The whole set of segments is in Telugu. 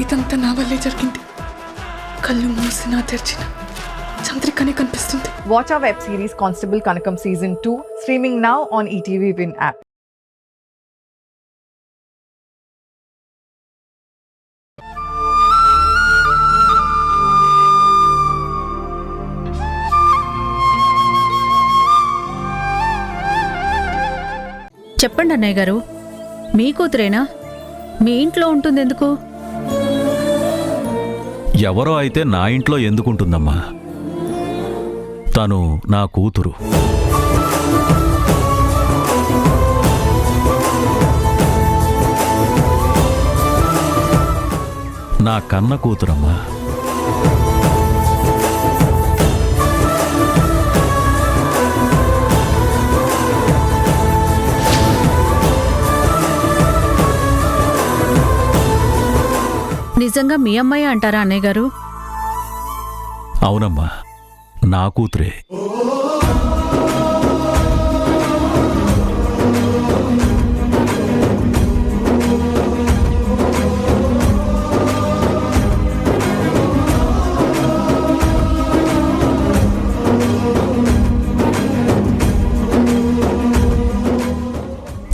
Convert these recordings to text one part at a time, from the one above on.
ఇదంతా నా వల్లే జరిగింది. కళ్ళు మూసినా తెరిచిన చంద్రికనే కనిపిస్తుంది. Watch our web series Constable Kanakam Season 2, streaming now on ETV Win app. చెప్పండి అన్నయ్య గారు, మీ కూతురేనా? మీ ఇంట్లో ఉంటుంది ఎందుకు? ఎవరో అయితే నా ఇంట్లో ఎందుకుంటుందమ్మా? తను నా కూతురు. నా కన్న కూతురమ్మా. నిజంగా మీ అమ్మాయి అంటారా అన్నయ్య గారు? అవునమ్మా, నా కూతురే.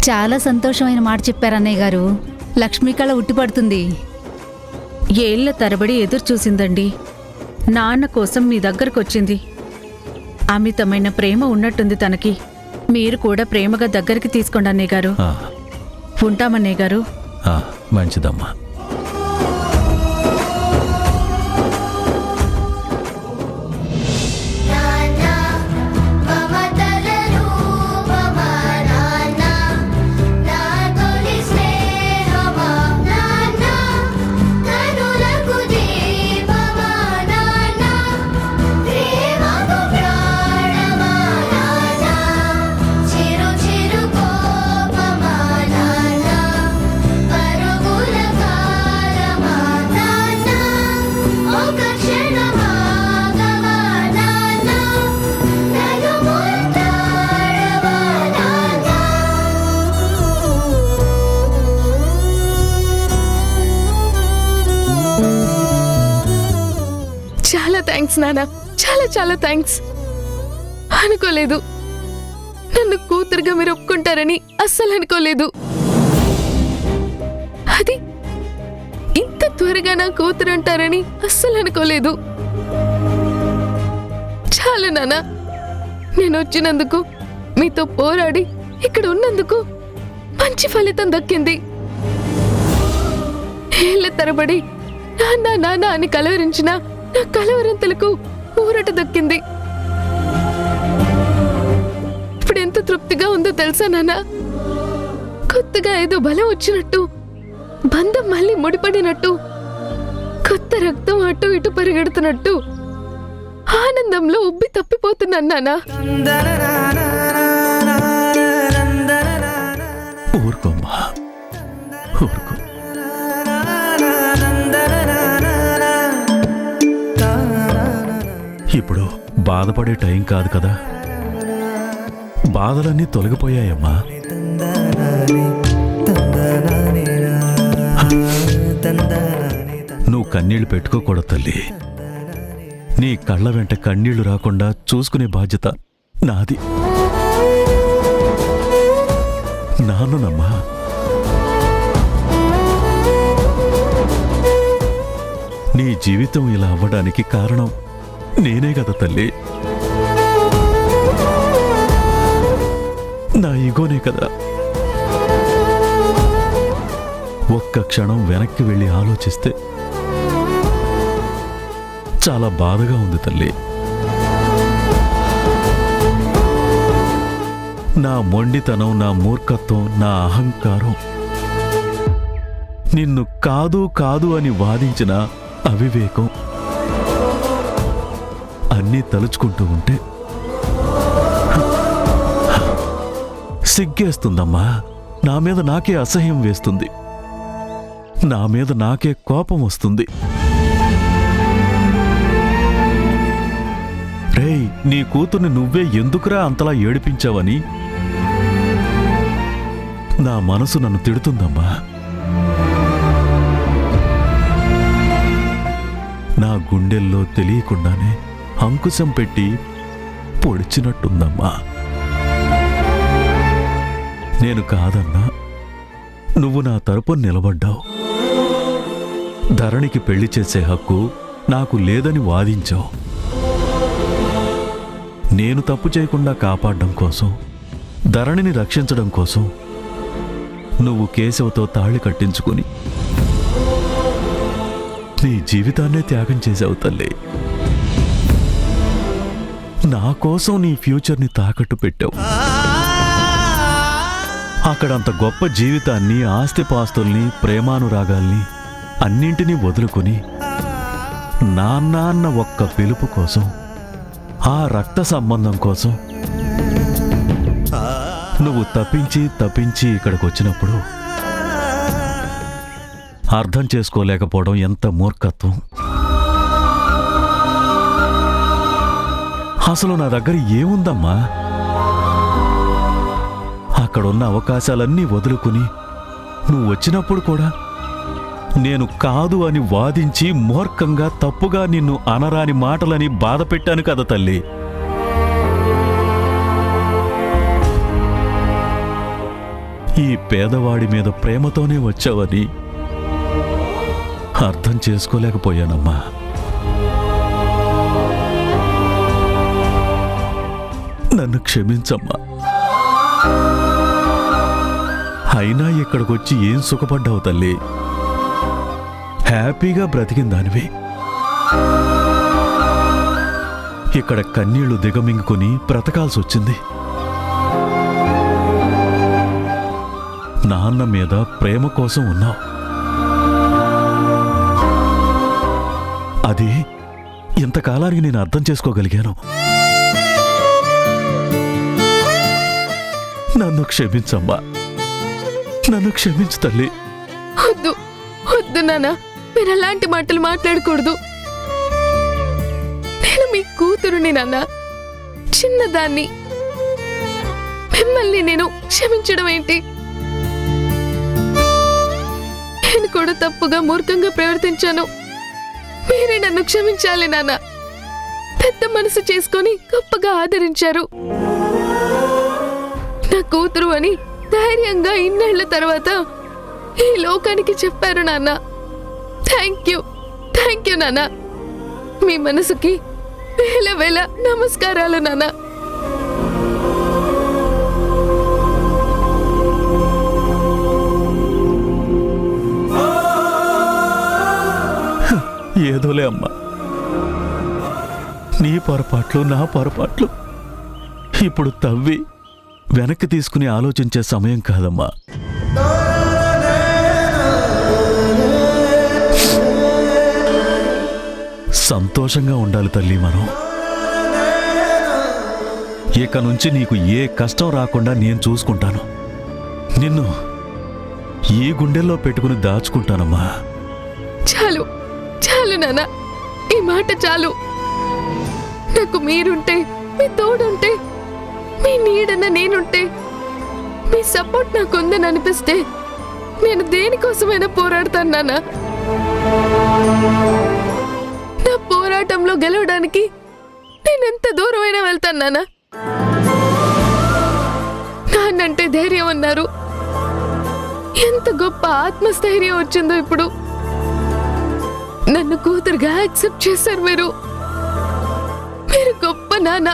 చాలా సంతోషమైన మాట చెప్పారు అన్నయ్య గారు. లక్ష్మీ కళ ఉట్టిపడుతుంది. ఏళ్ల తరబడి ఎదురు చూసిందండి. నాన్న కోసం మీ దగ్గరకొచ్చింది. అమితమైన ప్రేమ ఉన్నట్టుంది తనకి. మీరు కూడా ప్రేమగా దగ్గరికి తీసుకోండి అన్నయ్య గారు. ఉంటామన్నయ్య గారు. మంచిదమ్మా. చాలా థ్యాంక్స్ నాన్న, చాలా చాలా థ్యాంక్స్. అనుకోలేదు నన్ను కూతురుగా మీరు ఒప్పుకుంటారని, అస్సలు అనుకోలేదు. అది ఇంత త్వరగా నా కూతురు అంటారని అస్సలు అనుకోలేదు. చాలా నాన్న, నేను వచ్చినందుకు, మీతో పోరాడి ఇక్కడ ఉన్నందుకు మంచి ఫలితం దక్కింది. ఏళ్ల తరబడి నాన్న నాన్న అని కలవరించిన నా కలవరింతలకు ఊరట దక్కింది. ఇప్పుడు ఎంత తృప్తిగా ఉందో తెలుసా నాన్న? కొత్తగా ఏదో బలం వచ్చినట్టు, బంధం మళ్ళీ ముడిపడినట్టు, కొత్త రక్తం అటు ఇటు పరిగెడుతున్నట్టు ఆనందంలో ఉబ్బి తప్పిపోతున్నాను నాన్న. ఊరుకోమ్మా, ఊరుకో. ఇప్పుడు బాధపడే టైం కాదు కదా. బాధలన్నీ తొలగిపోయాయమ్మా. నువ్వు కన్నీళ్లు పెట్టుకోకూడదు తల్లి. నీ కళ్ళ వెంట కన్నీళ్లు రాకుండా చూసుకునే బాధ్యత నాది. నాన్ననమ్మా. నీ జీవితం ఇలా అవ్వడానికి కారణం నేనే కదా తల్లి. నా ఈగోనే కదా. ఒక్క క్షణం వెనక్కి వెళ్ళి ఆలోచిస్తే చాలా బాధగా ఉంది తల్లి. నా మొండితనం, నా మూర్ఖత్వం, నా అహంకారం, నిన్ను కాదు కాదు అని వాదించిన అవివేకం అన్నీ తలుచుకుంటూ ఉంటే సిగ్గేస్తుందమ్మా. నా మీద నాకే అసహ్యం వేస్తుంది. నా మీద నాకే కోపం వస్తుంది. రేయ్, నీ కూతుర్ని నువ్వే ఎందుకురా అంతలా ఏడిపించావని నా మనసు నన్ను తిడుతుందమ్మా. నా గుండెల్లో తెలియకుండానే అంకుశం పెట్టి పొడిచినట్టుందమ్మా. నేను కాదన్నా, నువ్వు నా తరపున నిలబడ్డావు. ధరణికి పెళ్లి చేసే హక్కు నాకు లేదని వాదించావు. నేను తప్పు చేయకుండా కాపాడడం కోసం, ధరణిని రక్షించడం కోసం నువ్వు కేశవతో తాళి కట్టించుకుని నీ జీవితాన్నే త్యాగం చేసావు తల్లి. నా కోసం నీ ఫ్యూచర్ని తాకట్టు పెట్టావు. అక్కడంత గొప్ప జీవితాన్ని, ఆస్తిపాస్తుల్ని, ప్రేమానురాగాల్ని అన్నింటినీ వదులుకుని నాన్న అన్న ఒక్క పిలుపు కోసం, ఆ రక్త సంబంధం కోసం నువ్వు తప్పించి తప్పించి ఇక్కడికి వచ్చినప్పుడు అర్థం చేసుకోలేకపోవడం ఎంత మూర్ఖత్వం. అసలు నా దగ్గర ఏముందమ్మా? అక్కడున్న అవకాశాలన్నీ వదులుకుని నువ్వు వచ్చినప్పుడు కూడా నేను కాదు అని వాదించి మూర్ఖంగా తప్పుగా నిన్ను అనరాని మాటలని బాధ పెట్టాను కదా తల్లి. ఈ పేదవాడి మీద ప్రేమతోనే వచ్చావని అర్థం చేసుకోలేకపోయానమ్మా. నన్ను క్షమించమ్మా. అయినా ఇక్కడికొచ్చి ఏం సుఖపడ్డావు తల్లి? హ్యాపీగా బ్రతికిన దానివి. ఇక్కడ కన్నీళ్లు దిగమింగుకుని బ్రతకాల్సి వచ్చింది. నాన్న మీద ప్రేమ కోసం ఉన్నావు. అది ఇంతకాలానికి నేను అర్థం చేసుకోగలిగాను. నన్ను క్షమించమ్మా. నన్ను క్షమించు తల్లి. వద్దు వద్దు నాన్న, మీరు అలాంటి మాటలు మాట్లాడకూడదు. నేను మీ కూతురుని నాన్న, చిన్నదాన్ని. మిమ్మల్ని నేను క్షమించడం ఏంటి? నేను కూడా తప్పుగా మూర్ఖంగా ప్రవర్తించాను. మీరే నన్ను క్షమించాలి నాన్న. పెద్ద మనసు చేసుకొని గొప్పగా ఆదరించారు. నా కూతురు అని ధైర్యంగా ఇన్నేళ్ల తర్వాత ఈ లోకానికి చెప్పారు నాన్న. థ్యాంక్ యూ నాన్న. మీ మనసుకి వేల వేల నమస్కారాలు నాన్న. ఏదోలే అమ్మా, నీ పొరపాట్లు నా పొరపాట్లు ఇప్పుడు తవ్వి వెనక్కి తీసుకుని ఆలోచించే సమయం కాదమ్మా. సంతోషంగా ఉండాలి తల్లి మనం. ఇక నుంచి నీకు ఏ కష్టం రాకుండా నేను చూసుకుంటాను. నిన్ను ఈ గుండెల్లో పెట్టుకుని దాచుకుంటానమ్మా. చాలు చాలు నాన్న, ఈ మాట చాలు. నాకు మీరుంటే, మీ తోడుంటే, మీ నీడన్న నేనుంటే, మీ సపోర్ట్ నాకుందని అనిపిస్తే నేను దేనికోసమైనా పోరాడతాను నాన్న. నా పోరాటంలో గెలవడానికి నేనెంత దూరమైనా వెళ్తాను నాన్న. నాన్నంటే ధైర్యం అన్నారు. ఎంత గొప్ప ఆత్మస్థైర్యం వచ్చిందో ఇప్పుడు. నన్ను కూతురుగా యాక్సెప్ట్ చేశారు మీరు. మీరు గొప్ప నాన్న,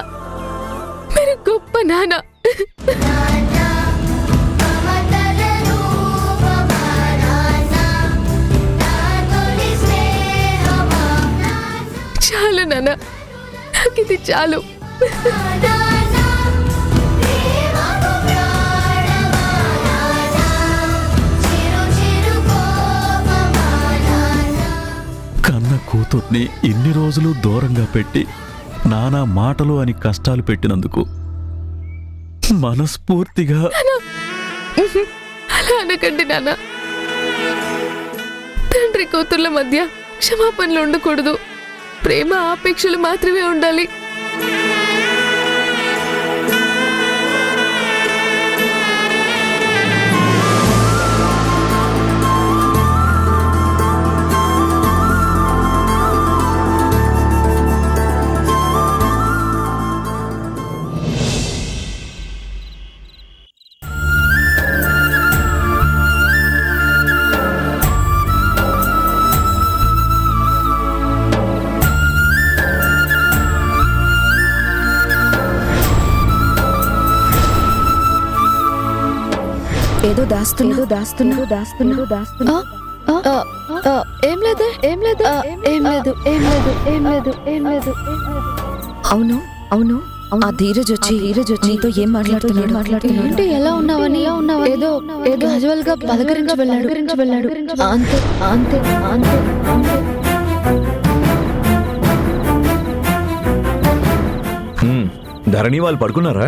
మీరు గొప్ప నాన్న. చాలు నాన్న, నాకు ఇది చాలు. కన్న కూతుర్ని ఇన్ని రోజులు దూరంగా పెట్టి నానా మాటలు అని కష్టాలు పెట్టినందుకు మనస్ఫూర్తిగా అలా అనకండి నాన్న. తండ్రి కూతుర్ల మధ్య క్షమాపణలు ఉండకూడదు. ప్రేమ ఆపేక్షలు మాత్రమే ఉండాలి. ఏదో దాస్తున్నా ఏం లేదు ఏం లేదు ఏం లేదు ఏం లేదు ఏం లేదు ఏం లేదు అవును ఆ ధీరజ్ వచ్చి నీతో ఏం మాట్లాడుతున్నాడు ఏంటి ఎలా ఉన్నావని ఏదో క్యాజువల్ గా పలకరించి వెళ్ళాడు అంతే అంతే అంతే అంతే ధరణి వాళ్ళు పడుకున్నారా?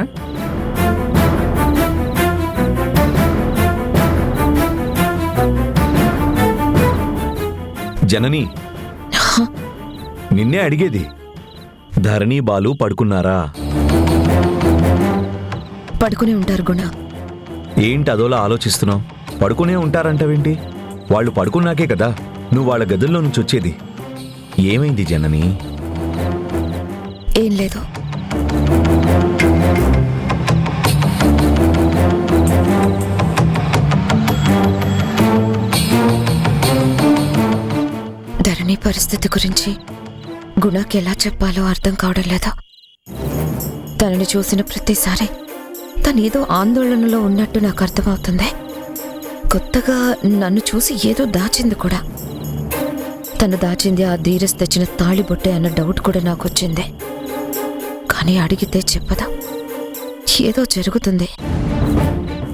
జనని, నిన్నే అడిగేది. ధరణి బాలు పడుకున్నారా? పడుకునే ఉంటారు గుణ. ఏంటి అదోలా ఆలోచిస్తున్నావు? పడుకునే ఉంటారంటావేంటి? వాళ్ళు పడుకున్నాకే కదా నువ్వు వాళ్ళ గదుల్లో నుంచి వచ్చేది. ఏమైంది జనని? ఏం లేదు. ధరణి పరిస్థితి గురించి గుణకి ఎలా చెప్పాలో అర్థం కావడం లేదా. తనని చూసిన ప్రతిసారి తనేదో ఆందోళనలో ఉన్నట్టు నాకు అర్థమవుతుంది. కొత్తగా నన్ను చూసి ఏదో దాచింది కూడా. తను దాచింది ఆ ధీరస్ తెచ్చిన తాళిబొట్టే అన్న డౌట్ కూడా నాకు వచ్చింది. కానీ అడిగితే చెప్పదా. ఏదో జరుగుతుంది.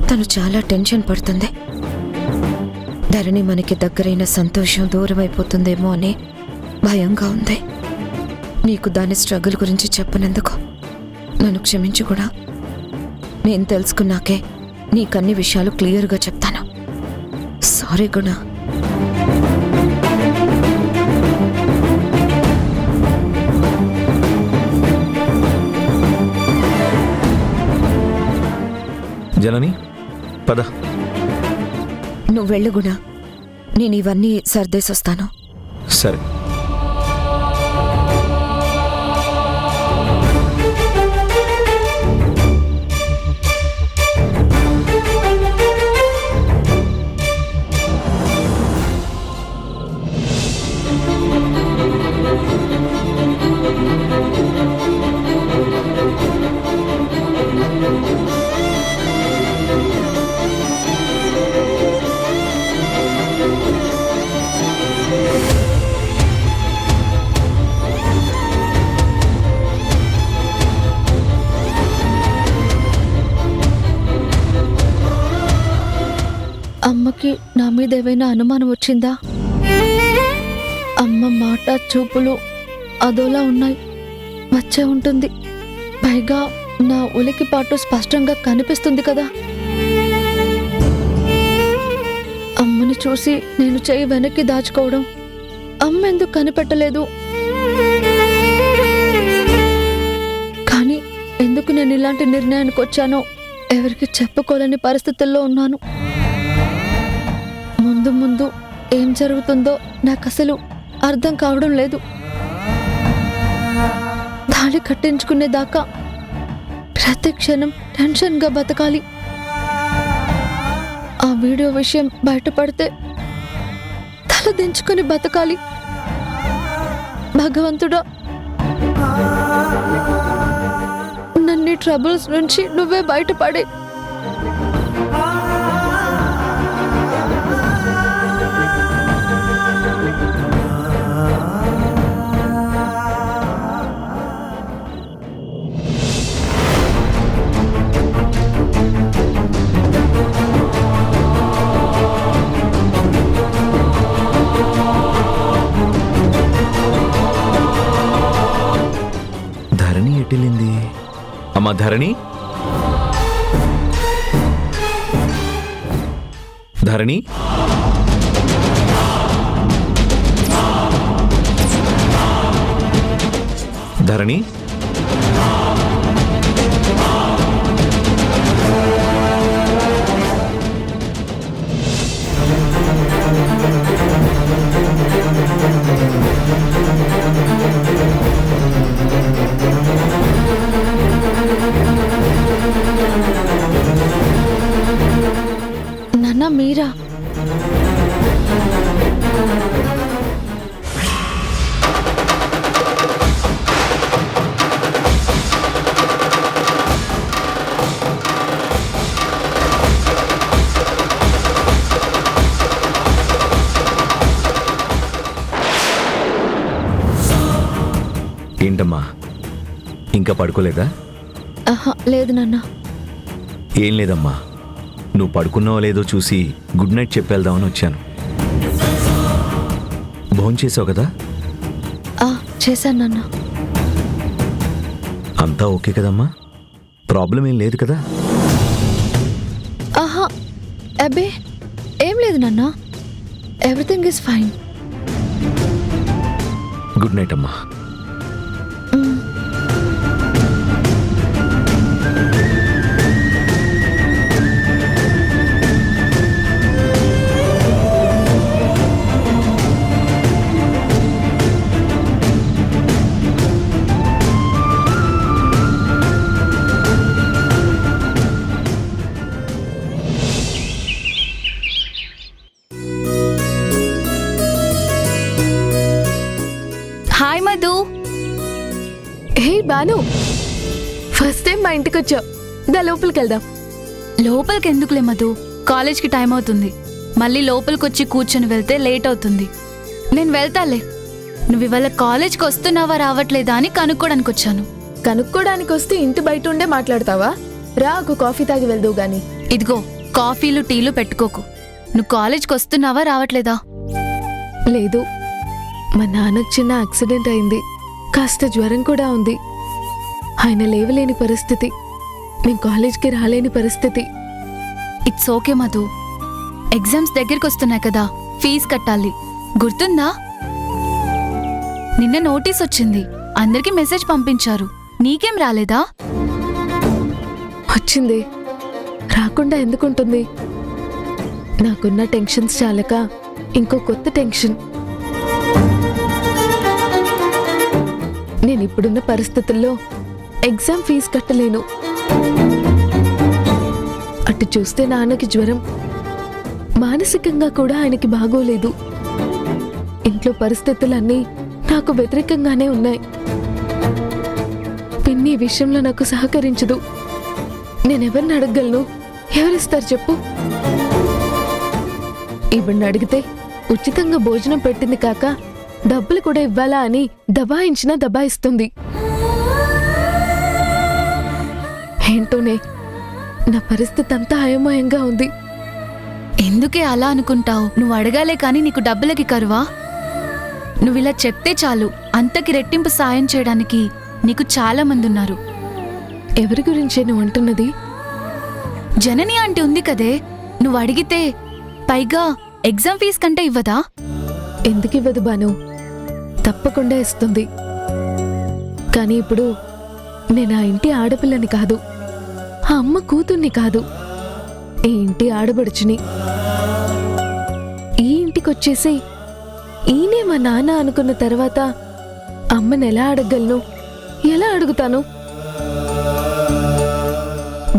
తను చాలా టెన్షన్ పడుతుంది. ధరణి మనకి దగ్గరైన సంతోషం దూరం అయిపోతుందేమో అని భయంగా ఉంది. నీకు దాని స్ట్రగుల్ గురించి చెప్పనందుకు నన్ను క్షమించు కూడా. నేను తెలుసుకున్నాకే నీకన్ని విషయాలు క్లియర్గా చెప్తాను. సారీ గుణ. జనని పద. నువ్వు వెళ్ళు గుణ. నేను ఇవన్నీ సర్దేసొస్తాను. సరే. అమ్మకి నా మీద ఏమైనా అనుమానం వచ్చిందా? అమ్మ మాట చూపులు అదోలా ఉన్నాయి. వచ్చే ఉంటుంది. పైగా నా ఉలికిపాటు స్పష్టంగా కనిపిస్తుంది కదా. అమ్మని చూసి నేను చెయ్యి వెనక్కి దాచుకోవడం అమ్మ ఎందుకు కనిపెట్టలేదు? కానీ ఎందుకు నేను ఇలాంటి నిర్ణయానికి వచ్చానో ఎవరికి చెప్పుకోలేని పరిస్థితుల్లో ఉన్నాను. ముందు ముందు ఏం జరుగుతుందో నాకు అసలు అర్థం కావడం లేదు. తాళి కట్టించుకునేదాకా ప్రతి క్షణం టెన్షన్గా బతకాలి. ఆ వీడియో విషయం బయటపడితే తల దించుకొని బతకాలి. భగవంతుడా, నన్ను ట్రబుల్స్ నుంచి నువ్వే బయటపడే. ధరణి ఎట్టిల్లింది? అమ్మా ధరణి, ధరణి, ధరణి, నాన్న మీరా? ఏంటమ్మా ఇంకా పడుకోలేదా? ఆహా లేదు నాన్న. ఏం లేదమ్మా, నువ్వు పడుకున్నావో లేదో చూసి గుడ్ నైట్ చెప్పేద్దామని వచ్చాను. భోంచేసావు కదా? చేశాను నాన్న. అంతా ఓకే కదమ్మా? ప్రాబ్లం ఏం లేదు కదా? ఆహా అబ్బే ఏం లేదు నాన్న, everything is fine. Good night అమ్మా. హాయ్ మధు. హే బాను, ఫస్ట్ టైం మా ఇంటికి వచ్చావు. దా లోపలికి వెళ్దాం. లోపలికి ఎందుకులే మధు, కాలేజ్కి టైం అవుతుంది. మళ్ళీ లోపలికి వచ్చి కూర్చొని వెళ్తే లేట్ అవుతుంది. నేను వెళ్తాలే. నువ్వు ఇవాళ కాలేజ్కి వస్తున్నావా రావట్లేదా అని కనుక్కోడానికి వచ్చాను. కనుక్కోడానికి వస్తే ఇంటి బయట ఉండే మాట్లాడతావా? రా, ఒక కాఫీ తాగి వెళ్దువు గాని. ఇదిగో కాఫీలు టీలు పెట్టుకోకు. నువ్వు కాలేజ్కి వస్తున్నావా రావట్లేదా? లేదు, మా నాన్నకు చిన్న యాక్సిడెంట్ అయింది. కాస్త జ్వరం కూడా ఉంది. ఆయన లేవలేని పరిస్థితి. మేము కాలేజ్కి రాలేని పరిస్థితి. It's okay Madhu. ఎగ్జామ్స్ దగ్గరికి వస్తున్నాయి కదా, ఫీజు కట్టాలి. గుర్తుందా? నిన్న నోటీస్ వచ్చింది, అందరికీ మెసేజ్ పంపించారు. నీకేం రాలేదా? వచ్చింది, రాకుండా ఎందుకుంటుంది? నాకున్న టెన్షన్స్ చాలక ఇంకో కొత్త టెన్షన్. నేను ఇప్పుడున్న పరిస్థితుల్లో ఎగ్జామ్ ఫీజు కట్టలేను. అటు చూస్తే నాన్నకి జ్వరం, మానసికంగా కూడా ఆయనకి బాగోలేదు. ఇంట్లో పరిస్థితులన్నీ నాకు వ్యతిరేకంగానే ఉన్నాయి. పిన్ని ఈ విషయంలో నాకు సహకరించదు. నేనెవరిని అడగగలను? ఎవరిస్తారు చెప్పు? ఇవన్నీ అడిగితే ఉచితంగా భోజనం పెట్టింది కాక డబ్బులు కూడా ఇవ్వాలా అని దబాయించినా దబాయిస్తుంది. ఏంటోనే, నా పరిస్థితి అంతా అయోమయంగా ఉంది. ఎందుకే అలా అనుకుంటావు? నువ్వు అడగాలే కానీ నీకు డబ్బులకి కరువా? నువ్విలా చెప్తే చాలు, అంతకి రెట్టింపు సాయం చేయడానికి నీకు చాలా మంది ఉన్నారు. ఎవరి గురించే నువ్వు అంటున్నది? జనని ఆంటీ ఉంది కదే, నువ్వు అడిగితే. పైగా ఎగ్జామ్ ఫీజు కంటే ఇవ్వదా? ఎందుకు ఇవ్వదు బాను, తప్పకుండా ఇస్తుంది. కానీ ఇప్పుడు నేను ఆ ఇంటి ఆడపిల్లని కాదు, ఆ అమ్మ కూతుర్ని కాదు, ఈ ఇంటి ఆడబడుచుని. ఈ ఇంటికొచ్చేసి ఈయనే మా నాన్న అనుకున్న తర్వాత అమ్మని ఎలా అడగలను? ఎలా అడుగుతాను?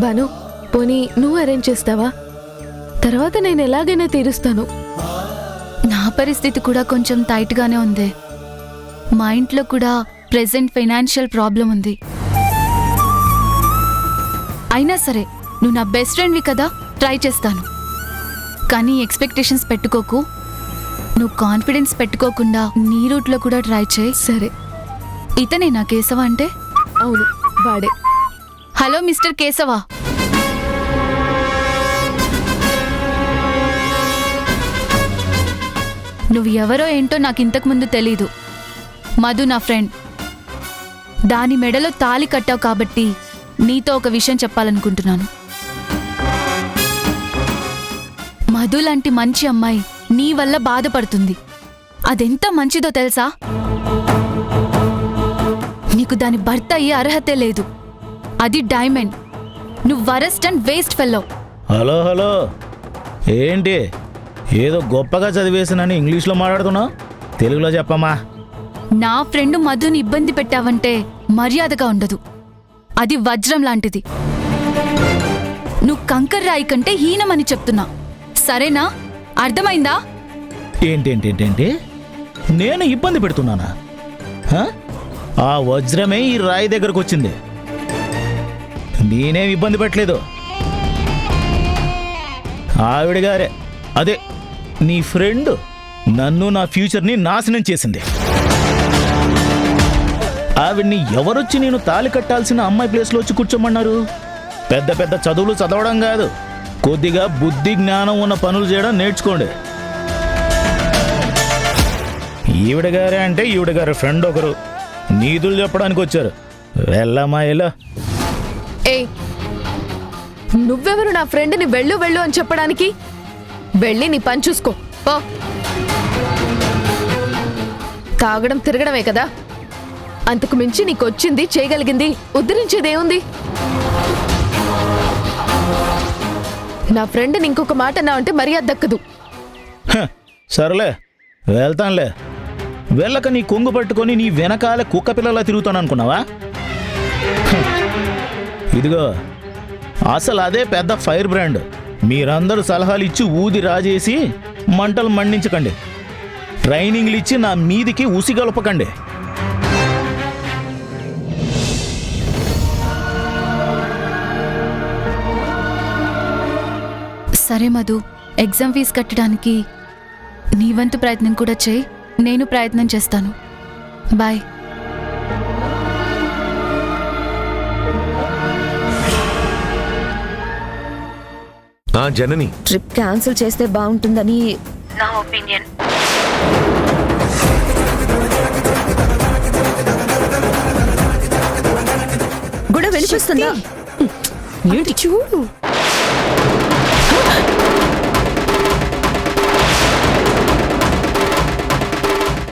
బాను, పోనీ నువ్వు అరేంజ్ చేస్తావా? తర్వాత నేను ఎలాగైనా తీరుస్తాను. నా పరిస్థితి కూడా కొంచెం టైట్గానే ఉంది. మా ఇంట్లో కూడా ప్రెసెంట్ ఫైనాన్షియల్ ప్రాబ్లం ఉంది. అయినా సరే నువ్వు నా బెస్ట్ ఫ్రెండ్వి కదా, ట్రై చేస్తాను. కానీ ఎక్స్పెక్టేషన్స్ పెట్టుకోకు. నువ్వు కాన్ఫిడెన్స్ పెట్టుకోకుండా నీ రూట్లో కూడా ట్రై చేయి. సరే. ఇతనే నా కేశవ అంటే? అవును, వాడే. Hello mister Keshava. నువ్వు ఎవరో ఏంటో నాకు ఇంతకుముందు తెలీదు. మధు నా ఫ్రెండ్. దాని మెడలో తాళి కట్టావు కాబట్టి నీతో ఒక విషయం చెప్పాలనుకుంటున్నాను. మధు లాంటి మంచి అమ్మాయి నీ వల్ల బాధపడుతుంది. అదెంత మంచిదో తెలుసా? నీకు దాని భర్త అయ్యే అర్హతే లేదు. అది డైమండ్. నువ్వు worst and waste fellow. Hello hello, ఏంటి ఏదో గొప్పగా చదివేసినని ఇంగ్లీష్లో మాట్లాడుతున్నావు? తెలుగులో చెప్పమ్మా. నా ఫ్రెండ్ మధుని ఇబ్బంది పెట్టావంటే మర్యాదగా ఉండదు. అది వజ్రం లాంటిది. నువ్వు కంకర్ రాయి కంటే హీనమని చెప్తున్నా. సరేనా? అర్థమైందా? ఏంటేంటేంటేంటి, నేను ఇబ్బంది పెడుతున్నానా? ఆ వజ్రమే ఈ రాయి దగ్గరకు వచ్చింది. నేనేం ఇబ్బంది పెట్టలేదు. ఆవిడ గారే, అదే నీ ఫ్రెండ్, నన్ను నా ఫ్యూచర్ని నాశనం చేసింది. ఆవిడ్ని ఎవరొచ్చి నేను తాళి కట్టాల్సిన అమ్మాయి ప్లేస్లో వచ్చి కూర్చోమన్నారు? పెద్ద పెద్ద చదువులు చదవడం కాదు, కొద్దిగా బుద్ధి జ్ఞానం ఉన్న పనులు చేయడం నేర్చుకోండి. ఈవిడ గారే అంటే ఈవిడ గారి ఫ్రెండ్ ఒకరు నీతులు చెప్పడానికి వచ్చారు. వెళ్ళమ్మా ఎలా? ఏయ్, నువ్వెవరు నా ఫ్రెండ్ని వెళ్ళు వెళ్ళు అని చెప్పడానికి? వెళ్ళి నీ పని చూసుకో పో. తాగడం తిరగడమే కదా, అంతకు మించి నీకొచ్చింది చేయగలిగింది ఉద్ధరించేదేముంది? నా ఫ్రెండ్ని ఇంకొక మాట అన్నా అంటే మర్యాద దక్కదు. సరేలే వెళ్తానులే. వెళ్ళక నీ కొంగు పట్టుకొని నీ వెనకాల కుక్క పిల్లలా తిరుగుతాను అనుకున్నావా? ఇదిగో అసలు అదే పెద్ద ఫైర్ బ్రాండ్. మీరందరూ సలహాలు ఇచ్చి ఊది రాజేసి మంటలు మండించకండి. ట్రైనింగ్లు ఇచ్చి నా మీదికి ఉసిగొలపకండి. సరే మధు, ఎగ్జామ్ ఫీజు కట్టడానికి నీ వంతు ప్రయత్నం కూడా చేయి, నేను ప్రయత్నం చేస్తాను. బాయ్. జనని, ట్రిప్ క్యాన్సిల్ చేస్తే బాగుంటుందని నా ఒపీనియన్. కూడా వినిపిస్తుందా? ఏంటి చూడు.